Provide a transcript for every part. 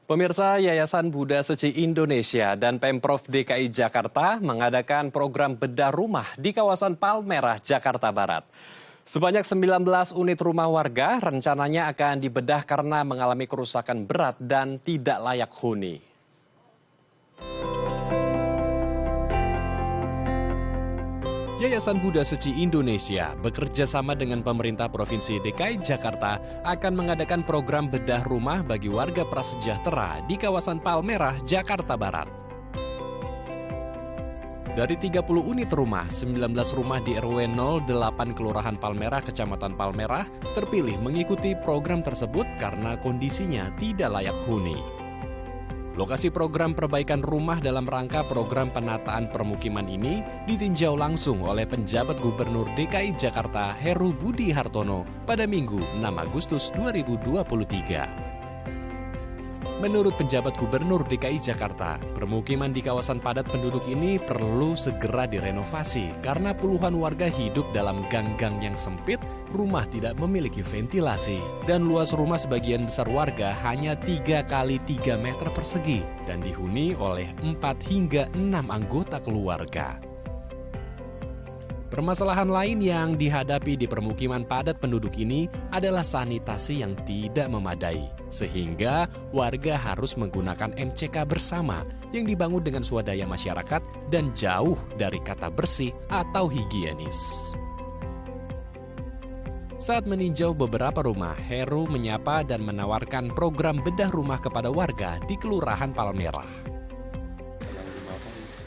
Pemirsa, Yayasan Buddha Seci Indonesia dan Pemprov DKI Jakarta mengadakan program bedah rumah di kawasan Palmerah, Jakarta Barat. Sebanyak 19 unit rumah warga rencananya akan dibedah karena mengalami kerusakan berat dan tidak layak huni. Yayasan Buddha Seci Indonesia bekerja sama dengan pemerintah Provinsi DKI Jakarta akan mengadakan program bedah rumah bagi warga prasejahtera di kawasan Palmerah, Jakarta Barat. Dari 30 unit rumah, 19 rumah di RW 08 Kelurahan Palmerah, Kecamatan Palmerah, terpilih mengikuti program tersebut karena kondisinya tidak layak huni. Lokasi program perbaikan rumah dalam rangka program penataan permukiman ini ditinjau langsung oleh penjabat Gubernur DKI Jakarta Heru Budi Hartono pada Minggu 6 Agustus 2023. Menurut penjabat Gubernur DKI Jakarta, permukiman di kawasan padat penduduk ini perlu segera direnovasi karena puluhan warga hidup dalam gang-gang yang sempit, rumah tidak memiliki ventilasi, dan luas rumah sebagian besar warga hanya 3 kali 3 meter persegi dan dihuni oleh 4 hingga 6 anggota keluarga. Permasalahan lain yang dihadapi di permukiman padat penduduk ini adalah sanitasi yang tidak memadai, sehingga warga harus menggunakan MCK bersama yang dibangun dengan swadaya masyarakat dan jauh dari kata bersih atau higienis. Saat meninjau beberapa rumah, Heru menyapa dan menawarkan program bedah rumah kepada warga di Kelurahan Palmerah.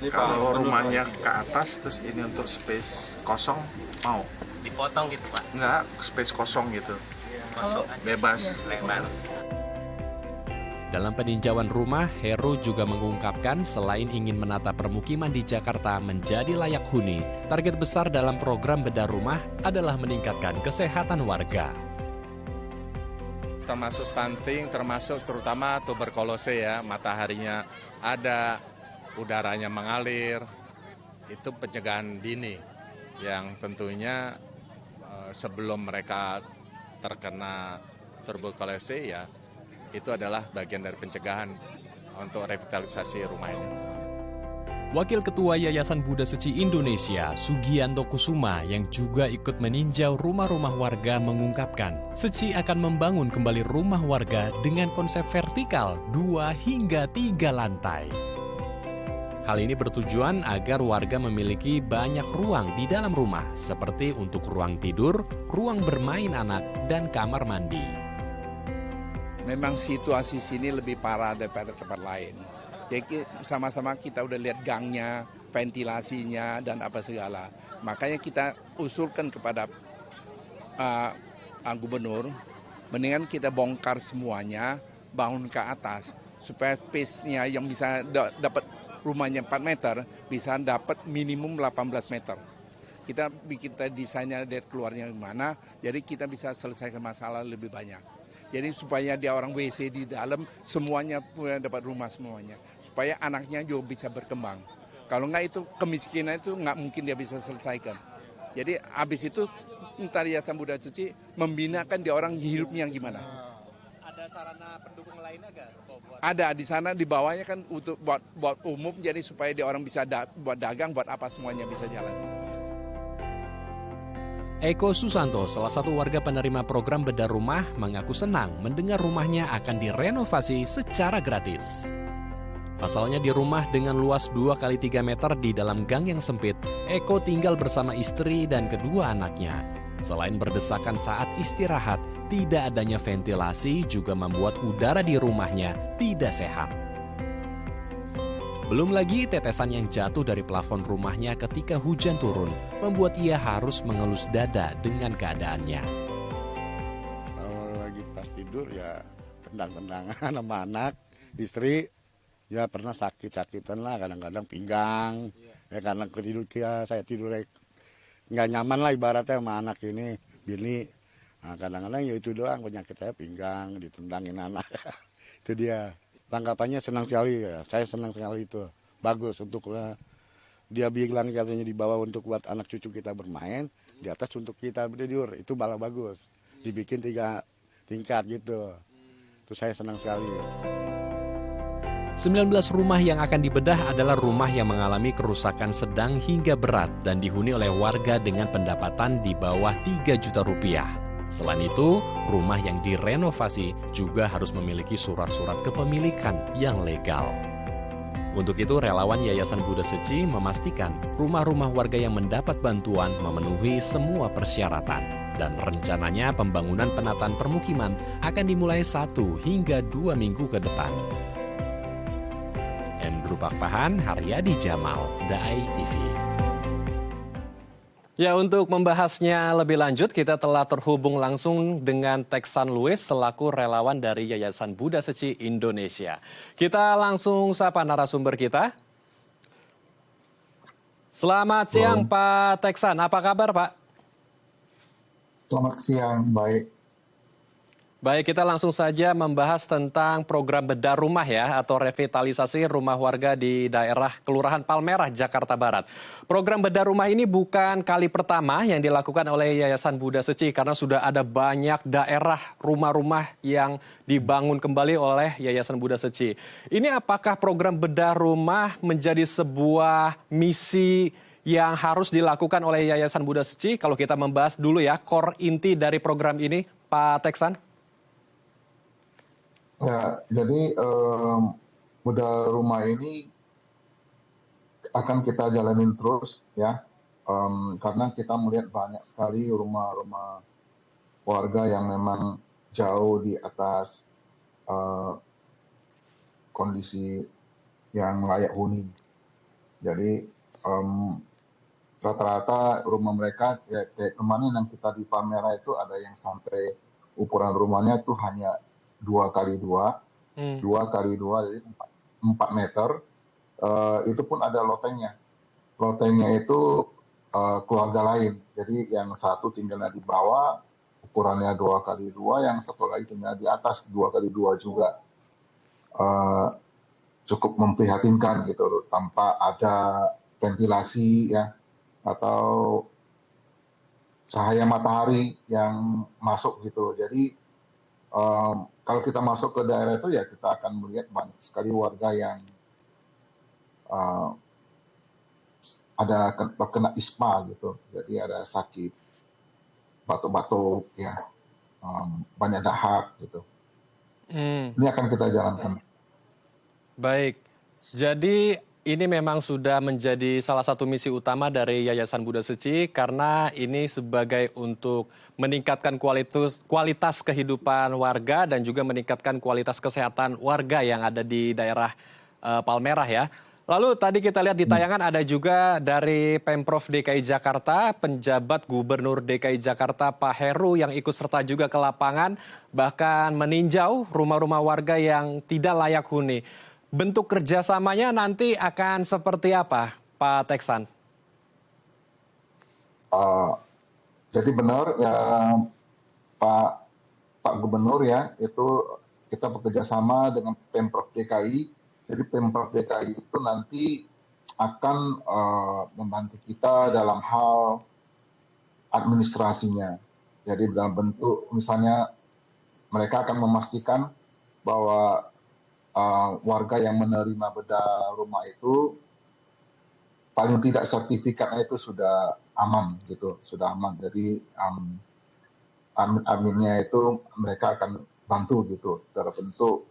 Kalau rumahnya ke atas, terus ini untuk space kosong, mau? Dipotong gitu, Pak? Enggak, space kosong gitu. Kosong Bebas. lebar. Dalam peninjauan rumah, Heru juga mengungkapkan selain ingin menata permukiman di Jakarta menjadi layak huni, target besar dalam program bedah rumah adalah meningkatkan kesehatan warga. Termasuk stunting, termasuk terutama tuberkulose ya, mataharinya ada, udaranya mengalir, itu pencegahan dini yang tentunya sebelum mereka terkena tuberkulose ya, itu adalah bagian dari pencegahan untuk revitalisasi rumah ini. Wakil Ketua Yayasan Buddha Seci Indonesia, Sugianto Kusuma, yang juga ikut meninjau rumah-rumah warga mengungkapkan, Seci akan membangun kembali rumah warga dengan konsep vertikal 2 hingga 3 lantai. Hal ini bertujuan agar warga memiliki banyak ruang di dalam rumah, seperti untuk ruang tidur, ruang bermain anak, dan kamar mandi. Memang situasi sini lebih parah daripada tempat lain. Jadi sama-sama kita udah lihat gangnya, ventilasinya, dan apa segala. Makanya kita usulkan kepada gubernur, mendingan kita bongkar semuanya, bangun ke atas, supaya pace-nya yang bisa dapat rumahnya 4 meter, bisa dapat minimum 18 meter. Kita bikin desainnya dari keluarnya gimana, jadi kita bisa selesaikan masalah lebih banyak. Jadi supaya dia orang WC di dalam, semuanya punya dapat rumah semuanya. Supaya anaknya juga bisa berkembang. Kalau enggak itu kemiskinan itu enggak mungkin dia bisa selesaikan. Jadi habis itu ntar Yayasan Buddha Seci membinakan dia orang hidupnya gimana. Ada sarana pendukung lainnya nggak? Ada di sana di bawahnya kan untuk buat umum, jadi supaya dia orang bisa buat dagang, buat apa semuanya bisa jalan. Eko Susanto, salah satu warga penerima program bedah rumah, mengaku senang mendengar rumahnya akan direnovasi secara gratis. Pasalnya di rumah dengan luas 2 kali 3 meter di dalam gang yang sempit, Eko tinggal bersama istri dan kedua anaknya. Selain berdesakan saat istirahat, tidak adanya ventilasi juga membuat udara di rumahnya tidak sehat. Belum lagi tetesan yang jatuh dari plafon rumahnya ketika hujan turun membuat ia harus mengelus dada dengan keadaannya. Kalau lagi pas tidur ya tendang-tendangan sama anak, istri ya pernah sakit-sakitan lah, kadang-kadang pinggang. Ya karena saya tidur nggak nyaman lah ibaratnya sama anak ini, bini. Nah, kadang-kadang ya itu doang penyakit saya, pinggang, ditendangin anak. Itu dia. Tanggapannya senang sekali ya, saya senang sekali itu. Bagus untuk dia bilang katanya di bawah untuk buat anak cucu kita bermain, di atas untuk kita tidur, itu malah bagus. Dibikin 3 tingkat gitu. Itu saya senang sekali. 19 rumah yang akan dibedah adalah rumah yang mengalami kerusakan sedang hingga berat dan dihuni oleh warga dengan pendapatan di bawah 3 juta rupiah. Selain itu, rumah yang direnovasi juga harus memiliki surat-surat kepemilikan yang legal. Untuk itu, relawan Yayasan Buddha Seci memastikan rumah-rumah warga yang mendapat bantuan memenuhi semua persyaratan. Dan rencananya pembangunan penataan permukiman akan dimulai 1 hingga 2 minggu ke depan. Andrew Pakpahan, Haryadi Jamal, Dai TV. Ya, untuk membahasnya lebih lanjut, kita telah terhubung langsung dengan Teksan Luis selaku relawan dari Yayasan Buddha Seci Indonesia. Kita langsung sapa narasumber kita. Selamat siang Pak Teksan, apa kabar Pak? Selamat siang, baik. Baik, kita langsung saja membahas tentang program bedah rumah ya, atau revitalisasi rumah warga di daerah Kelurahan Palmerah, Jakarta Barat. Program bedah rumah ini bukan kali pertama yang dilakukan oleh Yayasan Buddha Seci, karena sudah ada banyak daerah rumah-rumah yang dibangun kembali oleh Yayasan Buddha Seci. Ini apakah program bedah rumah menjadi sebuah misi yang harus dilakukan oleh Yayasan Buddha Seci? Kalau kita membahas dulu ya, core inti dari program ini, Pak Teksan. Ya, jadi bedah rumah ini akan kita jalanin terus ya, karena kita melihat banyak sekali rumah-rumah warga yang memang jauh di atas kondisi yang layak huni. Jadi rata-rata rumah mereka kayak kemarin yang kita di Palmerah itu ada yang sampai ukuran rumahnya itu hanya 2x2, 2x2, jadi 4 meter. Itu pun ada lotengnya. Lotengnya itu keluarga lain. Jadi yang satu tinggalnya di bawah, ukurannya 2x2, yang satu lagi tinggal di atas 2x2 juga. Cukup memprihatinkan gitu, tanpa ada ventilasi ya, atau cahaya matahari yang masuk gitu. Jadi kalau kita masuk ke daerah itu ya kita akan melihat banyak sekali warga yang ada terkena ispa gitu, jadi ada sakit batuk-batuk ya, banyak dahak gitu. Ini akan kita jalankan. Baik, jadi ini memang sudah menjadi salah satu misi utama dari Yayasan Buddha Seci, karena ini sebagai untuk meningkatkan kualitas kehidupan warga dan juga meningkatkan kualitas kesehatan warga yang ada di daerah Palmerah ya. Lalu tadi kita lihat di tayangan ada juga dari Pemprov DKI Jakarta, penjabat Gubernur DKI Jakarta Pak Heru yang ikut serta juga ke lapangan, bahkan meninjau rumah-rumah warga yang tidak layak huni. Bentuk kerjasamanya nanti akan seperti apa, Pak Teksan? Jadi benar ya, Pak Gubernur ya, itu kita bekerja sama dengan Pemprov DKI. Jadi Pemprov DKI itu nanti akan membantu kita dalam hal administrasinya. Jadi dalam bentuk misalnya mereka akan memastikan bahwa warga yang menerima bedah rumah itu paling tidak sertifikatnya itu sudah aman gitu, sudah aman. Jadi adminnya itu mereka akan bantu gitu dalam bentuk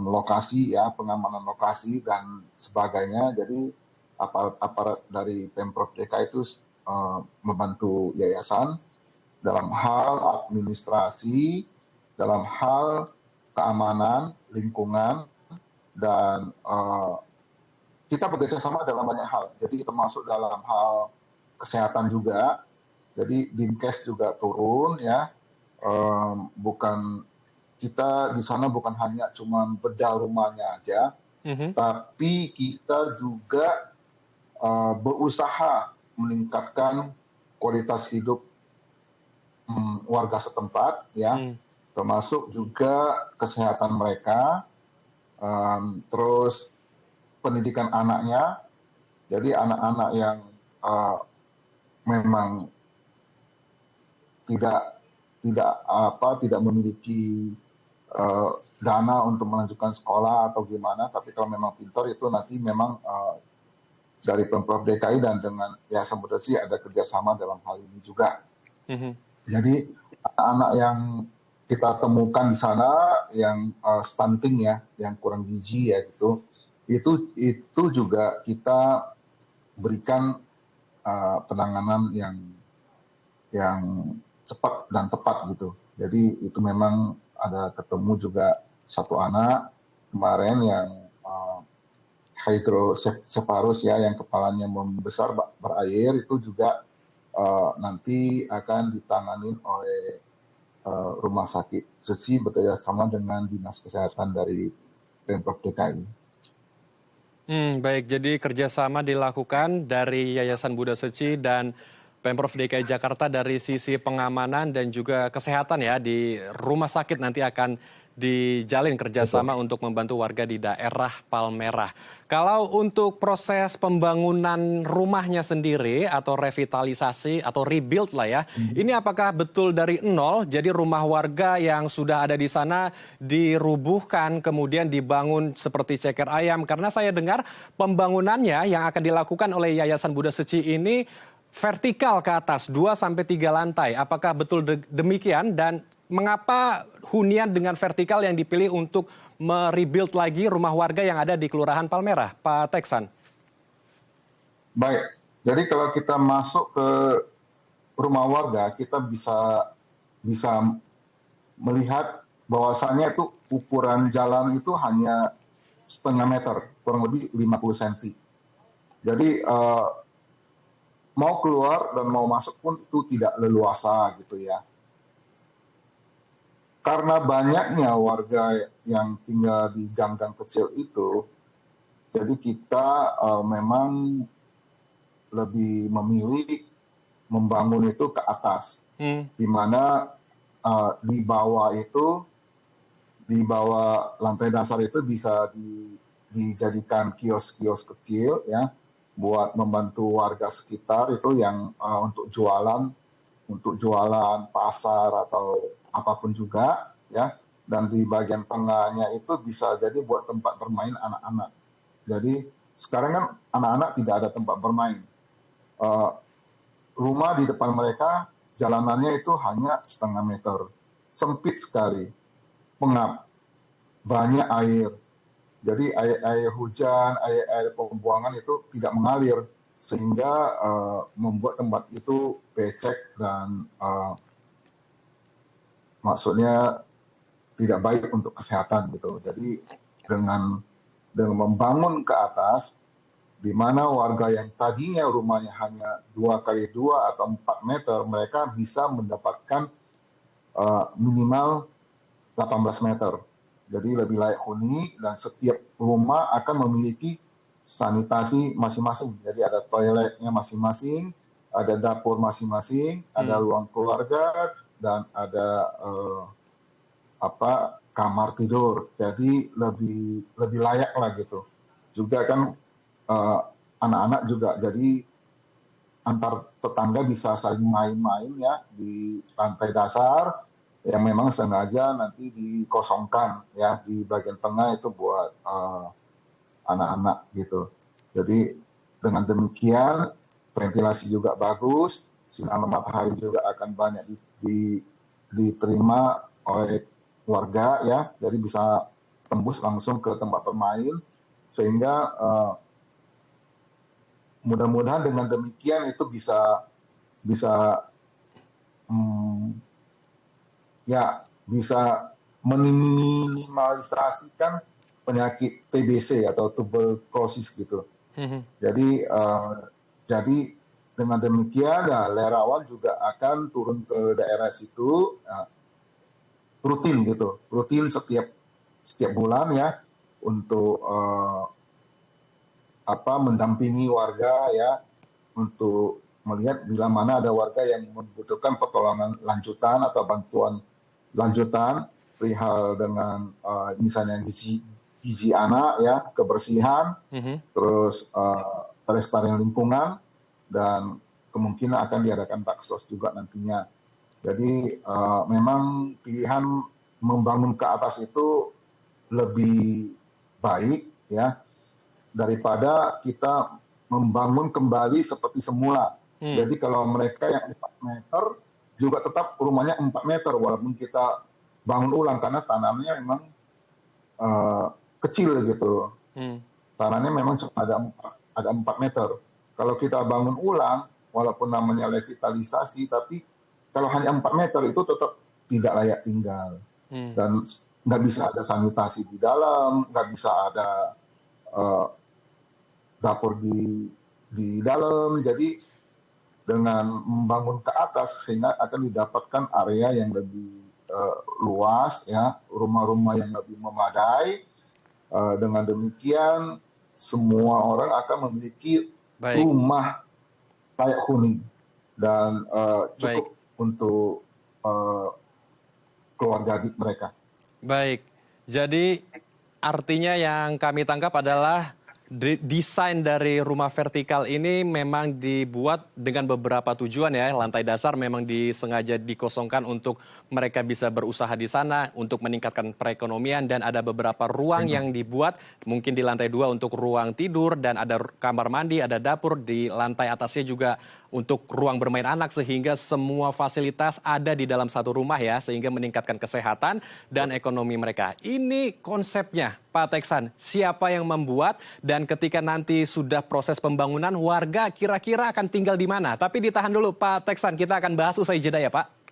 lokasi ya, pengamanan lokasi dan sebagainya. Jadi aparat dari Pemprov DKI itu membantu yayasan dalam hal administrasi, dalam hal keamanan, lingkungan, dan kita bekerja sama dalam banyak hal. Jadi termasuk dalam hal kesehatan juga. Jadi Dinkes juga turun ya. Bukan kita di sana bukan hanya cuma bedah rumahnya aja, tapi kita juga berusaha meningkatkan kualitas hidup warga setempat ya. Termasuk juga kesehatan mereka, terus pendidikan anaknya. Jadi anak-anak yang memang tidak memiliki dana untuk melanjutkan sekolah atau gimana, tapi kalau memang pintar itu nanti memang dari Pemprov DKI dan dengan Yayasan Buddha Suci ada kerjasama dalam hal ini juga. Jadi anak-anak yang kita temukan di sana yang stunting ya, yang kurang gizi ya gitu, itu juga kita berikan penanganan yang cepat dan tepat gitu. Jadi itu memang ada ketemu juga satu anak kemarin yang hydrocephalus ya, yang kepalanya membesar berair, itu juga nanti akan ditangani oleh Rumah Sakit Suci bekerjasama dengan Dinas Kesehatan dari Pemprov DKI. Baik, jadi kerjasama dilakukan dari Yayasan Buddha Suci dan Pemprov DKI Jakarta dari sisi pengamanan dan juga kesehatan ya, di rumah sakit nanti akan dijalin kerjasama untuk membantu warga di daerah Palmerah. Kalau untuk proses pembangunan rumahnya sendiri atau revitalisasi atau rebuild lah ya, ini apakah betul dari nol? Jadi rumah warga yang sudah ada di sana dirubuhkan kemudian dibangun seperti ceker ayam? Karena saya dengar pembangunannya yang akan dilakukan oleh Yayasan Buddha Suci ini vertikal ke atas 2-3 lantai. Apakah betul demikian dan mengapa hunian dengan vertikal yang dipilih untuk merebuild lagi rumah warga yang ada di Kelurahan Palmerah, Pak Teksan? Baik, jadi kalau kita masuk ke rumah warga, kita bisa melihat bahwasannya itu ukuran jalan itu hanya setengah meter, kurang lebih 50 cm. Jadi mau keluar dan mau masuk pun itu tidak leluasa gitu ya. Karena banyaknya warga yang tinggal di gang-gang kecil itu, jadi kita memang lebih memilih membangun itu ke atas, di mana di bawah lantai dasar itu bisa dijadikan kios-kios kecil ya, buat membantu warga sekitar itu yang untuk jualan pasar atau apapun juga ya, dan di bagian tengahnya itu bisa jadi buat tempat bermain anak-anak. Jadi sekarang kan anak-anak tidak ada tempat bermain. Rumah di depan mereka jalanannya itu hanya setengah meter, sempit sekali, pengap, banyak air. Jadi air hujan, air pembuangan itu tidak mengalir sehingga membuat tempat itu becek dan maksudnya tidak baik untuk kesehatan gitu. Jadi dengan membangun ke atas, di mana warga yang tadinya rumahnya hanya 2x2 atau 4 meter, mereka bisa mendapatkan minimal 18 meter. Jadi lebih layak huni dan setiap rumah akan memiliki sanitasi masing-masing. Jadi ada toiletnya masing-masing, ada dapur masing-masing, ada ruang keluarga, dan ada kamar tidur. Jadi lebih layak lah gitu. Juga kan anak-anak juga, jadi antar tetangga bisa saling main-main ya di lantai dasar yang memang sengaja nanti dikosongkan ya di bagian tengah itu buat anak-anak gitu. Jadi dengan demikian ventilasi juga bagus, sinar matahari juga akan banyak diterima oleh warga ya, jadi bisa tembus langsung ke tempat bermain, sehingga mudah-mudahan dengan demikian itu bisa meminimalisasikan penyakit TBC atau tuberkulosis gitu. Jadi dengan demikian ya relawan juga akan turun ke daerah situ rutin setiap bulan ya, untuk mendampingi warga ya, untuk melihat bila mana ada warga yang membutuhkan pertolongan lanjutan atau bantuan lanjutan perihal dengan misalnya gizi anak ya, kebersihan, terus pelestarian lingkungan, dan kemungkinan akan diadakan baksos juga nantinya. Jadi memang pilihan membangun ke atas itu lebih baik ya daripada kita membangun kembali seperti semula. Jadi kalau mereka yang 4 meter juga tetap rumahnya 4 meter walaupun kita bangun ulang karena tanamnya memang kecil gitu. Tanahnya memang ada 4 meter. Kalau kita bangun ulang, walaupun namanya revitalisasi, tapi kalau hanya 4 meter itu tetap tidak layak tinggal. Dan nggak bisa ada sanitasi di dalam, nggak bisa ada dapur di dalam. Jadi dengan membangun ke atas sehingga akan didapatkan area yang lebih luas, ya, rumah-rumah yang lebih memadai. Dengan demikian semua orang akan memiliki rumah layak huni dan cukup untuk keluarga mereka. Baik, jadi artinya yang kami tangkap adalah desain dari rumah vertikal ini memang dibuat dengan beberapa tujuan ya. Lantai dasar memang disengaja dikosongkan untuk mereka bisa berusaha di sana, untuk meningkatkan perekonomian, dan ada beberapa ruang yang dibuat mungkin di lantai 2 untuk ruang tidur, dan ada kamar mandi, ada dapur, di lantai atasnya juga untuk ruang bermain anak, sehingga semua fasilitas ada di dalam satu rumah ya, sehingga meningkatkan kesehatan dan ekonomi mereka. Ini konsepnya, Pak Teksan, siapa yang membuat, dan ketika nanti sudah proses pembangunan, warga kira-kira akan tinggal di mana? Tapi ditahan dulu Pak Teksan, kita akan bahas usai jeda ya Pak.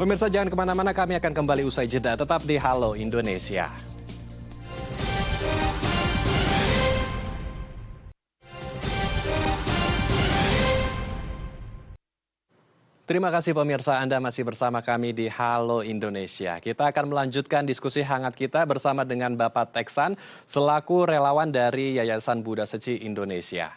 Pemirsa jangan kemana-mana, kami akan kembali usai jeda, tetap di Halo Indonesia. Terima kasih pemirsa, Anda masih bersama kami di Halo Indonesia. Kita akan melanjutkan diskusi hangat kita bersama dengan Bapak Teksan selaku relawan dari Yayasan Buddha Seci Indonesia.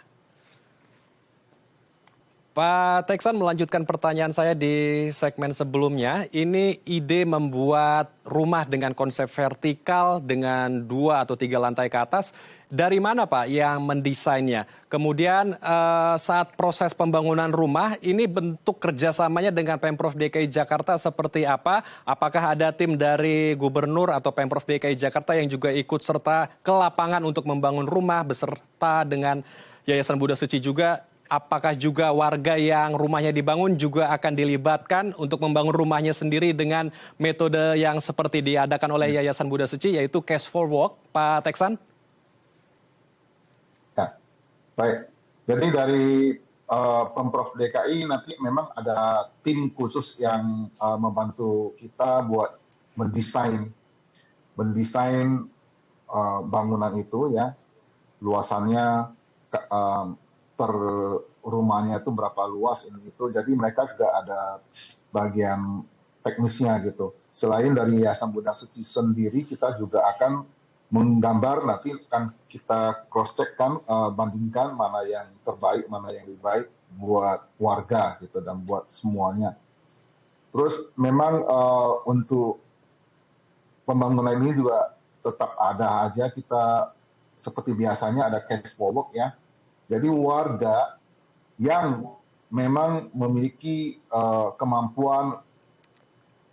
Pak Teksan, melanjutkan pertanyaan saya di segmen sebelumnya. Ini ide membuat rumah dengan konsep vertikal dengan 2 atau 3 lantai ke atas. Dari mana Pak yang mendesainnya? Kemudian saat proses pembangunan rumah, ini bentuk kerjasamanya dengan Pemprov DKI Jakarta seperti apa? Apakah ada tim dari Gubernur atau Pemprov DKI Jakarta yang juga ikut serta ke lapangan untuk membangun rumah beserta dengan Yayasan Buddha Seci juga? Apakah juga warga yang rumahnya dibangun juga akan dilibatkan untuk membangun rumahnya sendiri dengan metode yang seperti diadakan oleh Yayasan Buddha Seci, yaitu cash for work, Pak Teksan? Ya, baik. Jadi dari Pemprov DKI nanti memang ada tim khusus yang membantu kita buat mendesain bangunan itu ya, luasannya per rumahnya itu berapa luas ini itu. Jadi mereka juga ada bagian teknisnya gitu. Selain dari Yayasan Buddha Seci sendiri, kita juga akan menggambar, nanti akan kita cross check kan, bandingkan mana yang terbaik, mana yang lebih baik buat warga gitu dan buat semuanya. Terus memang untuk pembangunan ini juga tetap ada aja kita seperti biasanya ada cash for work ya. Jadi warga yang memang memiliki kemampuan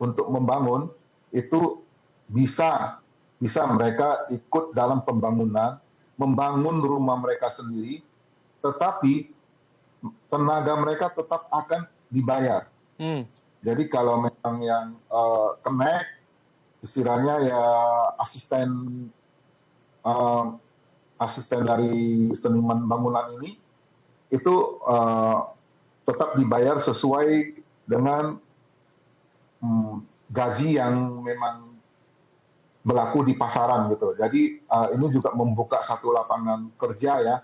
untuk membangun itu bisa mereka ikut dalam pembangunan, membangun rumah mereka sendiri, tetapi tenaga mereka tetap akan dibayar. Jadi kalau memang yang connect, istilahnya ya asisten dari seniman bangunan ini itu tetap dibayar sesuai dengan gaji yang memang berlaku di pasaran gitu. Jadi ini juga membuka satu lapangan kerja ya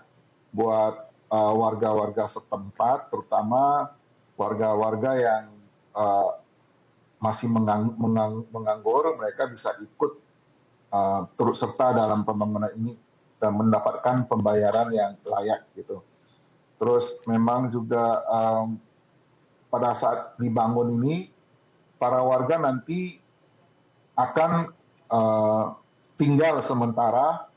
buat warga-warga setempat, terutama warga-warga yang masih menganggur, mereka bisa ikut turut serta dalam pembangunan ini dan mendapatkan pembayaran yang layak gitu. Terus memang juga pada saat dibangun ini, para warga nanti akan tinggal sementara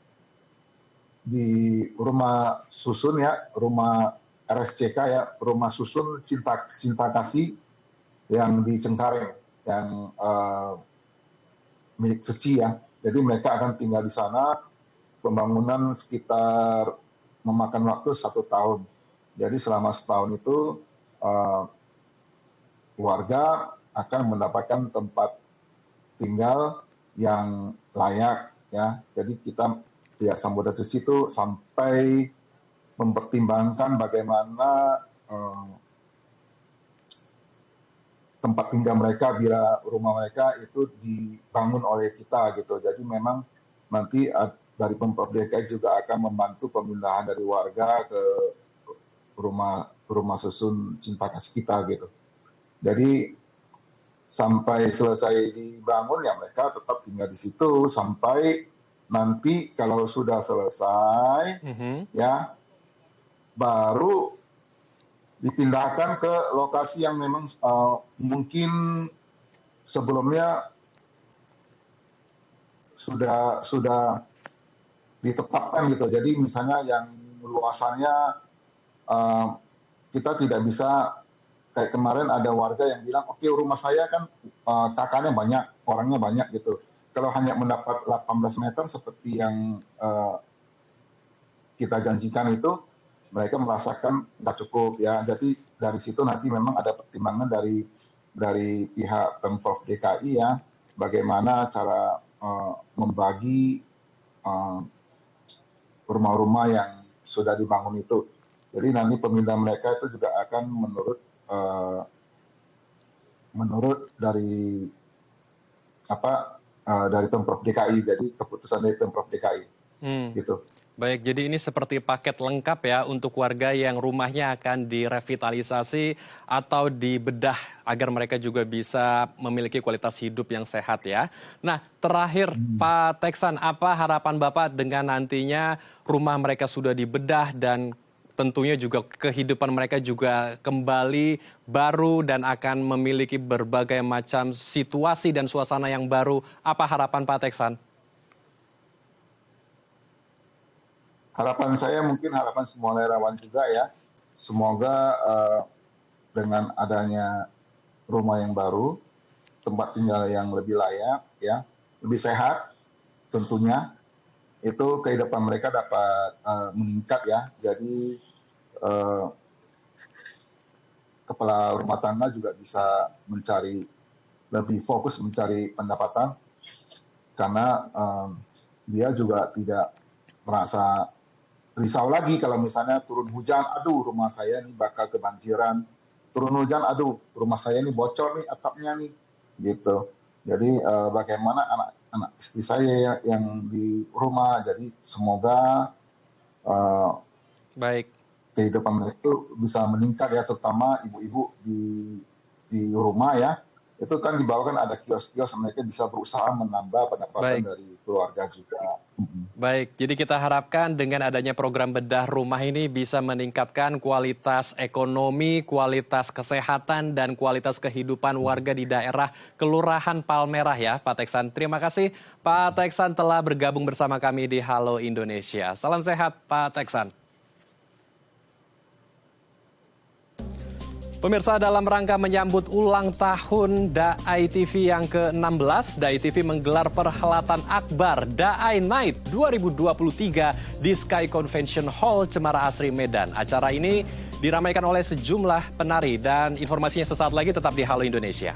di rumah susun ya, rumah RSCK ya, rumah susun cinta kasih yang di Cengkareng, yang milik Seci ya. Jadi mereka akan tinggal di sana. Pembangunan sekitar memakan waktu 1 tahun. Jadi selama setahun itu warga akan mendapatkan tempat tinggal yang layak ya. Jadi kita Yayasan Buddha Seci itu sampai mempertimbangkan bagaimana tempat tinggal mereka bila rumah mereka itu dibangun oleh kita gitu. Jadi memang nanti dari Pemprov DKI juga akan membantu pemindahan dari warga ke rumah susun cinta kasih kita gitu. Jadi sampai selesai dibangun ya mereka tetap tinggal di situ sampai nanti kalau sudah selesai ya baru dipindahkan ke lokasi yang memang mungkin sebelumnya sudah ditetapkan gitu. Jadi misalnya yang luasannya kita tidak bisa, kayak kemarin ada warga yang bilang, oke, rumah saya kan kakaknya banyak, orangnya banyak gitu. Kalau hanya mendapat 18 meter seperti yang kita janjikan itu, mereka merasakan nggak cukup ya. Jadi dari situ nanti memang ada pertimbangan dari pihak Pemprov DKI ya, bagaimana cara membagi rumah-rumah yang sudah dibangun itu. Jadi nanti pemindahan mereka itu juga akan menurut dari dari Pemprov DKI. Jadi keputusan dari Pemprov DKI gitu. Baik, jadi ini seperti paket lengkap ya untuk warga yang rumahnya akan direvitalisasi atau dibedah agar mereka juga bisa memiliki kualitas hidup yang sehat ya. Nah, terakhir Pak Teksan, apa harapan Bapak dengan nantinya rumah mereka sudah dibedah dan tentunya juga kehidupan mereka juga kembali baru dan akan memiliki berbagai macam situasi dan suasana yang baru. Apa harapan Pak Teksan? Harapan saya mungkin harapan semua relawan juga ya. Semoga dengan adanya rumah yang baru, tempat tinggal yang lebih layak, ya, lebih sehat tentunya, itu kehidupan mereka dapat meningkat ya. Jadi kepala rumah tangga juga bisa lebih fokus mencari pendapatan, karena dia juga tidak merasa risau lagi kalau misalnya turun hujan, aduh rumah saya ini bakal kebanjiran. Turun hujan, aduh rumah saya ini bocor nih atapnya nih, gitu. Jadi bagaimana anak istri saya yang di rumah, jadi semoga baik, kehidupan mereka itu bisa meningkat ya, terutama ibu-ibu di rumah ya. Itu kan di bawah kan ada kios-kios, mereka bisa berusaha menambah pendapatan dari keluarga juga. Baik, jadi kita harapkan dengan adanya program bedah rumah ini bisa meningkatkan kualitas ekonomi, kualitas kesehatan, dan kualitas kehidupan warga di daerah Kelurahan Palmerah ya, Pak Teksan. Terima kasih Pak Teksan telah bergabung bersama kami di Halo Indonesia. Salam sehat Pak Teksan. Pemirsa, dalam rangka menyambut ulang tahun DAI TV yang ke-16, DAI TV menggelar perhelatan akbar DAI Night 2023 di Sky Convention Hall Cemara Asri, Medan. Acara ini diramaikan oleh sejumlah penari dan informasinya sesaat lagi tetap di Halo Indonesia.